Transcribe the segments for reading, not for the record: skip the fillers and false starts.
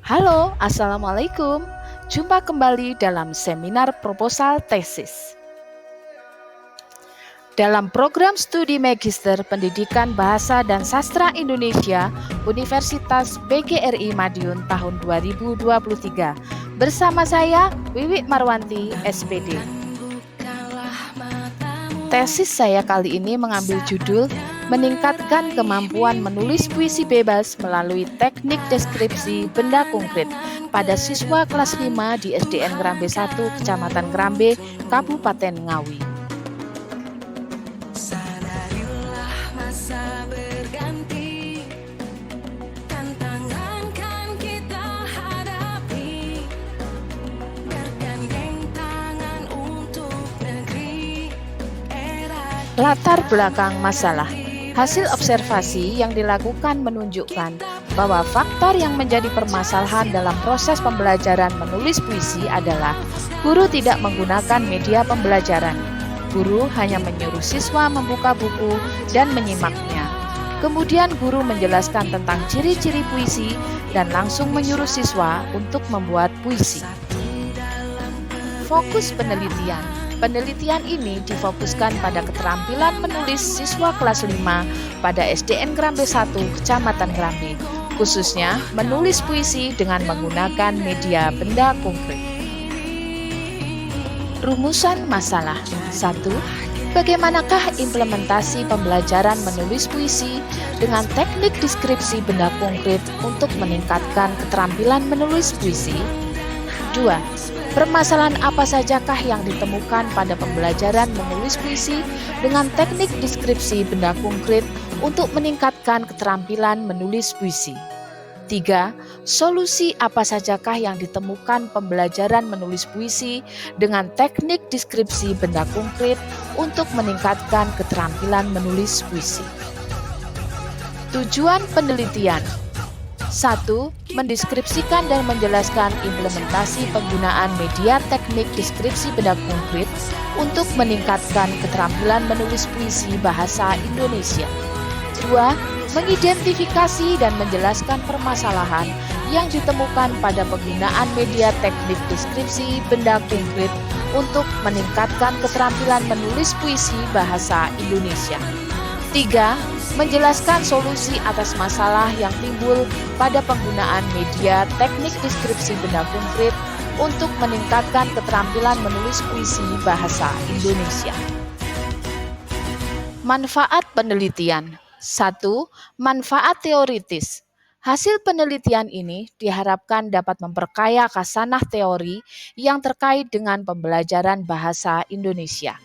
Halo, Assalamualaikum. Jumpa kembali dalam seminar proposal tesis. Dalam program studi Magister Pendidikan Bahasa dan Sastra Indonesia Universitas PGRI Madiun tahun 2023. Bersama saya, Wiwi Marwanti, SPD. Tesis saya kali ini mengambil judul Meningkatkan kemampuan menulis puisi bebas melalui teknik deskripsi benda konkret pada siswa kelas 5 di SDN Ngrambe 1, Kecamatan Ngrambe, Kabupaten Ngawi. Latar belakang masalah. Hasil observasi yang dilakukan menunjukkan bahwa faktor yang menjadi permasalahan dalam proses pembelajaran menulis puisi adalah guru tidak menggunakan media pembelajaran. Guru hanya menyuruh siswa membuka buku dan menyimaknya. Kemudian guru menjelaskan tentang ciri-ciri puisi dan langsung menyuruh siswa untuk membuat puisi. Fokus penelitian. Penelitian ini difokuskan pada keterampilan menulis siswa kelas 5 pada SDN Ngrambe 1, Kecamatan Ngrambe, khususnya menulis puisi dengan menggunakan media benda konkret. Rumusan masalah. 1. Bagaimanakah implementasi pembelajaran menulis puisi dengan teknik deskripsi benda konkret untuk meningkatkan keterampilan menulis puisi? 2. Permasalahan apa sajakah yang ditemukan pada pembelajaran menulis puisi dengan teknik deskripsi benda konkret untuk meningkatkan keterampilan menulis puisi? 3. Solusi apa sajakah yang ditemukan pembelajaran menulis puisi dengan teknik deskripsi benda konkret untuk meningkatkan keterampilan menulis puisi? Tujuan penelitian. 1. Mendeskripsikan dan menjelaskan implementasi penggunaan media teknik deskripsi benda konkret untuk meningkatkan keterampilan menulis puisi bahasa Indonesia. 2. Mengidentifikasi dan menjelaskan permasalahan yang ditemukan pada penggunaan media teknik deskripsi benda konkret untuk meningkatkan keterampilan menulis puisi bahasa Indonesia. 3. Menjelaskan solusi atas masalah yang timbul pada penggunaan media teknik deskripsi benda konkret untuk meningkatkan keterampilan menulis puisi bahasa Indonesia. Manfaat penelitian. 1. Manfaat teoritis. Hasil penelitian ini diharapkan dapat memperkaya khasanah teori yang terkait dengan pembelajaran bahasa Indonesia.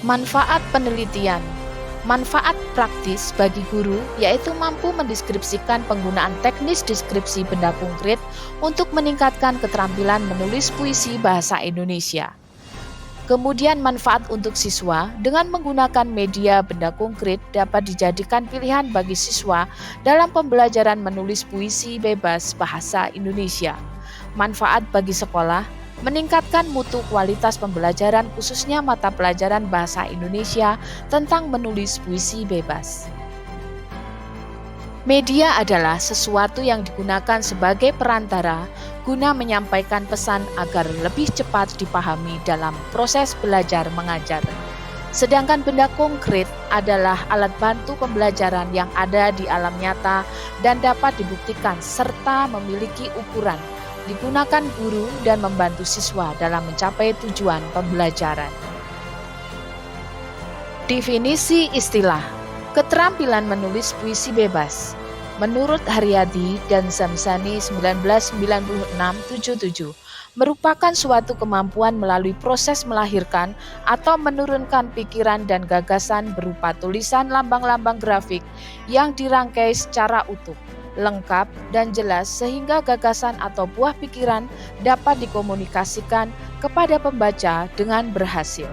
Manfaat penelitian. Manfaat praktis bagi guru yaitu mampu mendeskripsikan penggunaan teknis deskripsi benda konkret untuk meningkatkan keterampilan menulis puisi bahasa Indonesia. Kemudian manfaat untuk siswa dengan menggunakan media benda konkret dapat dijadikan pilihan bagi siswa dalam pembelajaran menulis puisi bebas bahasa Indonesia. Manfaat bagi sekolah meningkatkan mutu kualitas pembelajaran khususnya mata pelajaran bahasa Indonesia tentang menulis puisi bebas. Media adalah sesuatu yang digunakan sebagai perantara guna menyampaikan pesan agar lebih cepat dipahami dalam proses belajar mengajar. Sedangkan benda konkret adalah alat bantu pembelajaran yang ada di alam nyata dan dapat dibuktikan serta memiliki ukuran, digunakan guru dan membantu siswa dalam mencapai tujuan pembelajaran. Definisi istilah. Keterampilan menulis puisi bebas. Menurut Haryadi dan Zamzani 1996-77, merupakan suatu kemampuan melalui proses melahirkan atau menurunkan pikiran dan gagasan berupa tulisan lambang-lambang grafik yang dirangkai secara utuh, lengkap dan jelas sehingga gagasan atau buah pikiran dapat dikomunikasikan kepada pembaca dengan berhasil.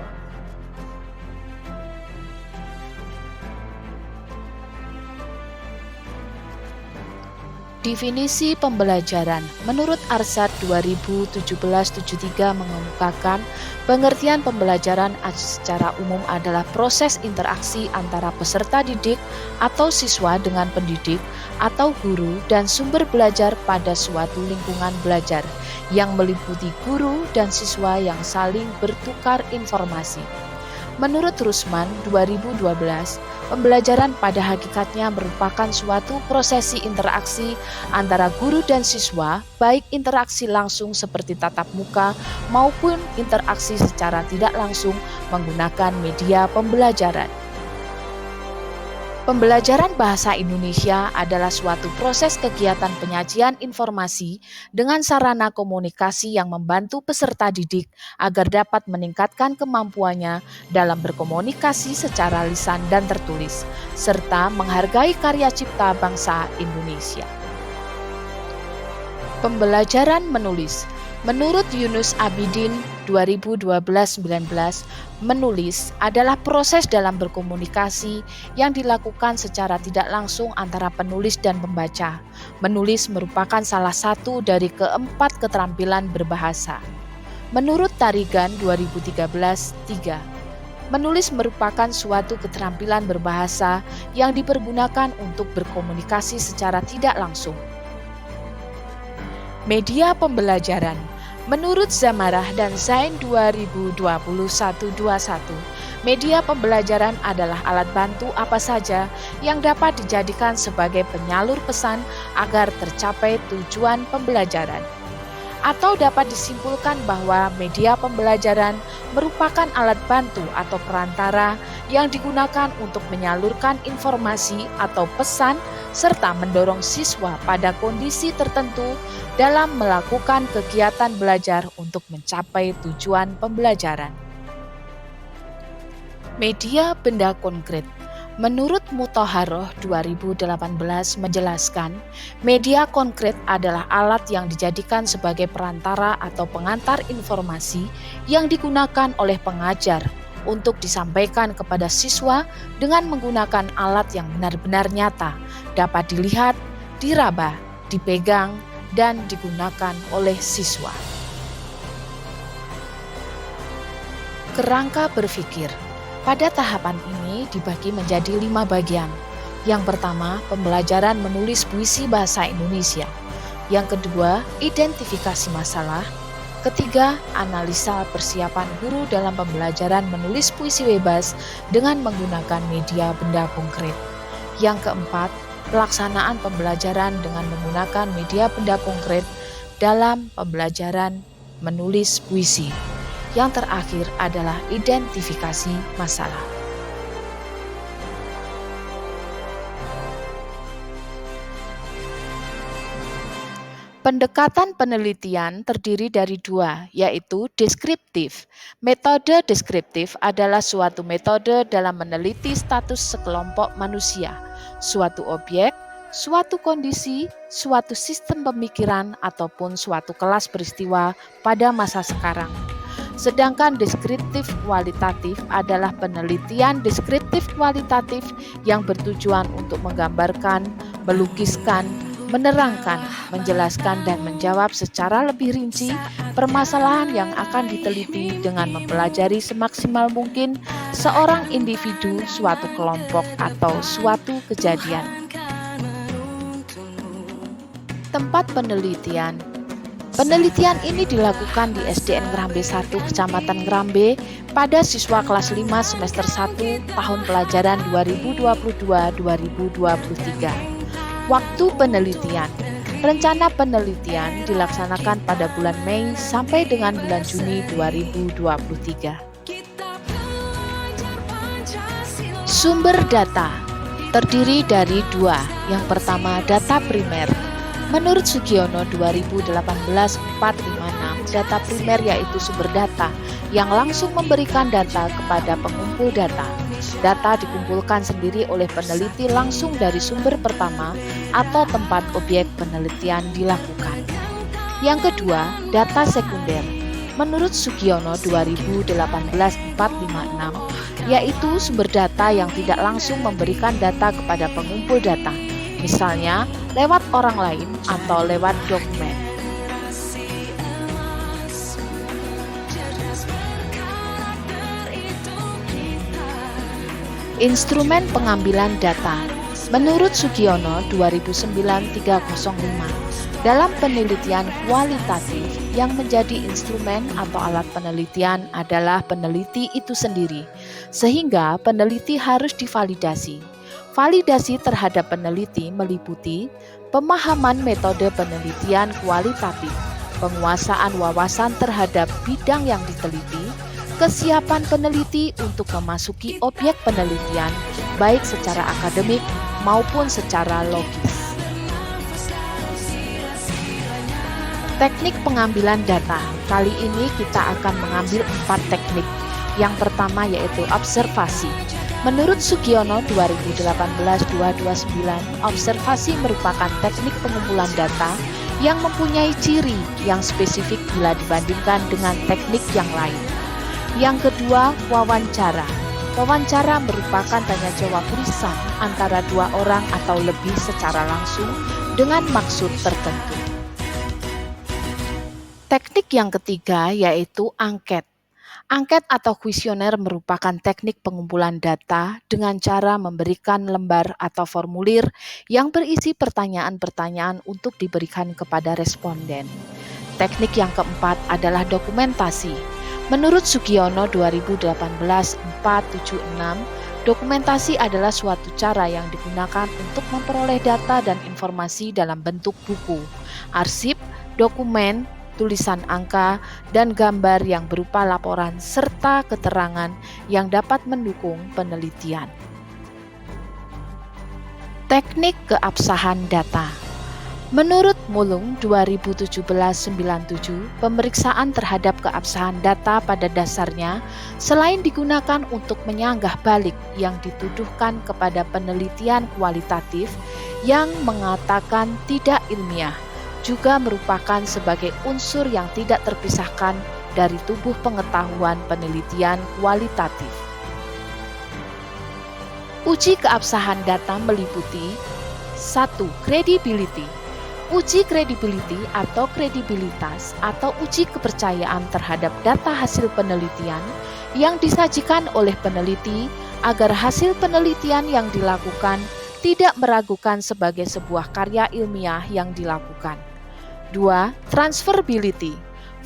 Definisi pembelajaran menurut Arsat 2017-73 mengemukakan pengertian pembelajaran secara umum adalah proses interaksi antara peserta didik atau siswa dengan pendidik atau guru dan sumber belajar pada suatu lingkungan belajar yang meliputi guru dan siswa yang saling bertukar informasi. Menurut Rusman 2012, pembelajaran pada hakikatnya merupakan suatu prosesi interaksi antara guru dan siswa, baik interaksi langsung seperti tatap muka maupun interaksi secara tidak langsung menggunakan media pembelajaran. Pembelajaran bahasa Indonesia adalah suatu proses kegiatan penyajian informasi dengan sarana komunikasi yang membantu peserta didik agar dapat meningkatkan kemampuannya dalam berkomunikasi secara lisan dan tertulis, serta menghargai karya cipta bangsa Indonesia. Pembelajaran menulis. Menurut Yunus Abidin 2012-19, menulis adalah proses dalam berkomunikasi yang dilakukan secara tidak langsung antara penulis dan pembaca. Menulis merupakan salah satu dari keempat keterampilan berbahasa. Menurut Tarigan 2013-3, menulis merupakan suatu keterampilan berbahasa yang dipergunakan untuk berkomunikasi secara tidak langsung. Media pembelajaran. Menurut Zamarah dan Zain 2021-21, media pembelajaran adalah alat bantu apa saja yang dapat dijadikan sebagai penyalur pesan agar tercapai tujuan pembelajaran. Atau dapat disimpulkan bahwa media pembelajaran merupakan alat bantu atau perantara yang digunakan untuk menyalurkan informasi atau pesan serta mendorong siswa pada kondisi tertentu dalam melakukan kegiatan belajar untuk mencapai tujuan pembelajaran. Media benda konkret. Menurut Muthaharoh 2018 menjelaskan, media konkret adalah alat yang dijadikan sebagai perantara atau pengantar informasi yang digunakan oleh pengajar untuk disampaikan kepada siswa dengan menggunakan alat yang benar-benar nyata, dapat dilihat, diraba, dipegang, dan digunakan oleh siswa. Kerangka berpikir. Pada tahapan ini dibagi menjadi 5 bagian. Yang pertama, pembelajaran menulis puisi bahasa Indonesia. Yang kedua, identifikasi masalah. Ketiga, analisa persiapan guru dalam pembelajaran menulis puisi bebas dengan menggunakan media benda konkret. Yang keempat, pelaksanaan pembelajaran dengan menggunakan media benda konkret dalam pembelajaran menulis puisi. Yang terakhir adalah identifikasi masalah. Pendekatan penelitian terdiri dari 2, yaitu deskriptif. Metode deskriptif adalah suatu metode dalam meneliti status sekelompok manusia, suatu objek, suatu kondisi, suatu sistem pemikiran, ataupun suatu kelas peristiwa pada masa sekarang. Sedangkan deskriptif kualitatif adalah penelitian deskriptif kualitatif yang bertujuan untuk menggambarkan, melukiskan, menerangkan, menjelaskan, dan menjawab secara lebih rinci permasalahan yang akan diteliti dengan mempelajari semaksimal mungkin seorang individu, suatu kelompok, atau suatu kejadian. Tempat penelitian. Penelitian ini dilakukan di SDN Ngrambe 1, Kecamatan Ngrambe pada siswa kelas 5 semester 1 tahun pelajaran 2022-2023. Waktu penelitian. Rencana penelitian dilaksanakan pada bulan Mei sampai dengan bulan Juni 2023. Sumber data terdiri dari 2. Yang pertama, data primer. Menurut Sugiono 2018-456, data primer yaitu sumber data yang langsung memberikan data kepada pengumpul data. Data dikumpulkan sendiri oleh peneliti langsung dari sumber pertama atau tempat objek penelitian dilakukan. Yang kedua, data sekunder. Menurut Sugiono 2018-456, yaitu sumber data yang tidak langsung memberikan data kepada pengumpul data. misalnya lewat orang lain atau lewat dokumen. Instrumen pengambilan data. Menurut Sugiono 2009-305, dalam penelitian kualitatif yang menjadi instrumen atau alat penelitian adalah peneliti itu sendiri, sehingga peneliti harus divalidasi. Validasi terhadap peneliti meliputi pemahaman metode penelitian kualitatif, penguasaan wawasan terhadap bidang yang diteliti, kesiapan peneliti untuk memasuki objek penelitian, baik secara akademik maupun secara logis. Teknik pengambilan data. Kali ini kita akan mengambil 4 teknik. Yang pertama yaitu observasi. Menurut Sugiono 2018-229, observasi merupakan teknik pengumpulan data yang mempunyai ciri yang spesifik bila dibandingkan dengan teknik yang lain. Yang kedua, wawancara. Wawancara merupakan tanya jawab lisan antara 2 orang atau lebih secara langsung dengan maksud tertentu. Teknik yang ketiga yaitu angket. Angket atau kuesioner merupakan teknik pengumpulan data dengan cara memberikan lembar atau formulir yang berisi pertanyaan-pertanyaan untuk diberikan kepada responden. Teknik yang keempat adalah dokumentasi. Menurut Sugiono 2018-476, dokumentasi adalah suatu cara yang digunakan untuk memperoleh data dan informasi dalam bentuk buku, arsip, dokumen, tulisan angka, dan gambar yang berupa laporan serta keterangan yang dapat mendukung penelitian. Teknik keabsahan data. Menurut Mulung 2017-97, pemeriksaan terhadap keabsahan data pada dasarnya selain digunakan untuk menyanggah balik yang dituduhkan kepada penelitian kualitatif yang mengatakan tidak ilmiah, juga merupakan sebagai unsur yang tidak terpisahkan dari tubuh pengetahuan penelitian kualitatif. Uji keabsahan data meliputi 1. Credibility. Uji credibility atau kredibilitas atau uji kepercayaan terhadap data hasil penelitian yang disajikan oleh peneliti agar hasil penelitian yang dilakukan tidak meragukan sebagai sebuah karya ilmiah yang dilakukan. 2. Transferability.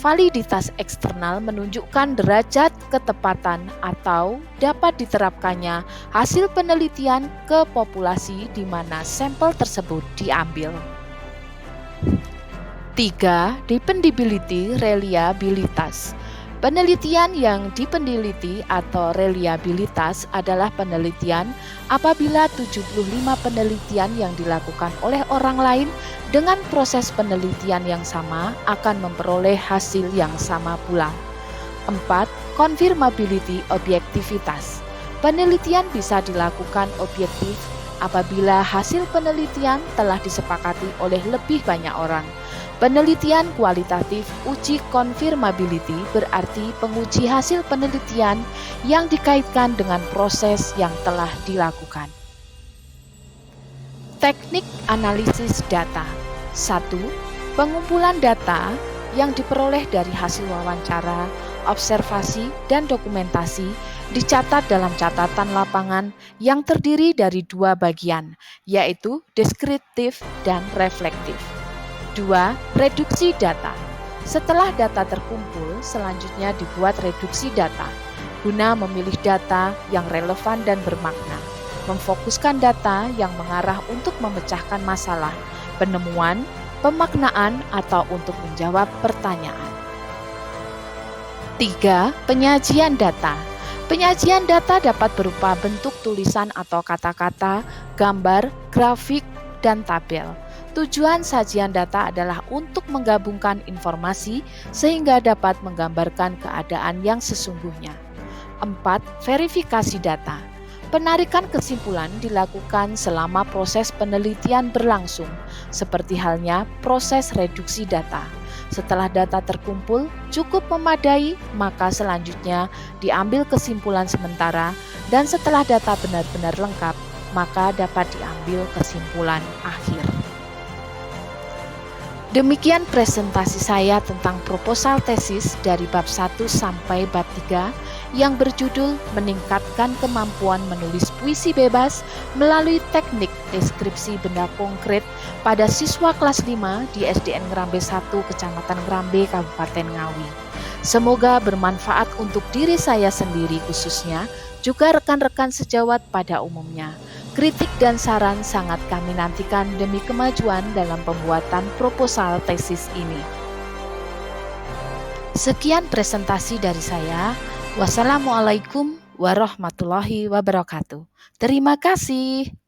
Validitas eksternal menunjukkan derajat ketepatan atau dapat diterapkannya hasil penelitian ke populasi di mana sampel tersebut diambil. 3. Dependability, reliabilitas. Penelitian yang dipendiliti atau reliabilitas adalah penelitian apabila 75 penelitian yang dilakukan oleh orang lain dengan proses penelitian yang sama akan memperoleh hasil yang sama pula. 4. Confirmability, objektivitas. Penelitian bisa dilakukan objektif apabila hasil penelitian telah disepakati oleh lebih banyak orang. Penelitian kualitatif uji confirmability berarti penguji hasil penelitian yang dikaitkan dengan proses yang telah dilakukan. Teknik analisis data. 1. Pengumpulan data yang diperoleh dari hasil wawancara, observasi, dan dokumentasi dicatat dalam catatan lapangan yang terdiri dari 2 bagian, yaitu deskriptif dan reflektif. 2. Reduksi data. Setelah data terkumpul, selanjutnya dibuat reduksi data, guna memilih data yang relevan dan bermakna, memfokuskan data yang mengarah untuk memecahkan masalah, penemuan, pemaknaan, atau untuk menjawab pertanyaan. 3. Penyajian data. Penyajian data dapat berupa bentuk tulisan atau kata-kata, gambar, grafik, dan tabel. Tujuan sajian data adalah untuk menggabungkan informasi sehingga dapat menggambarkan keadaan yang sesungguhnya. 4. Verifikasi data. Penarikan kesimpulan dilakukan selama proses penelitian berlangsung, seperti halnya proses reduksi data. Setelah data terkumpul cukup memadai, maka selanjutnya diambil kesimpulan sementara, dan setelah data benar-benar lengkap, maka dapat diambil kesimpulan akhir. Demikian presentasi saya tentang proposal tesis dari bab 1 sampai bab 3 yang berjudul Meningkatkan Kemampuan Menulis Puisi Bebas melalui Teknik Deskripsi Benda Konkret pada siswa kelas 5 di SDN Ngrambe 1, Kecamatan Ngrambe, Kabupaten Ngawi. Semoga bermanfaat untuk diri saya sendiri khususnya, juga rekan-rekan sejawat pada umumnya. Kritik dan saran sangat kami nantikan demi kemajuan dalam pembuatan proposal tesis ini. Sekian presentasi dari saya. Wassalamualaikum warahmatullahi wabarakatuh. Terima kasih.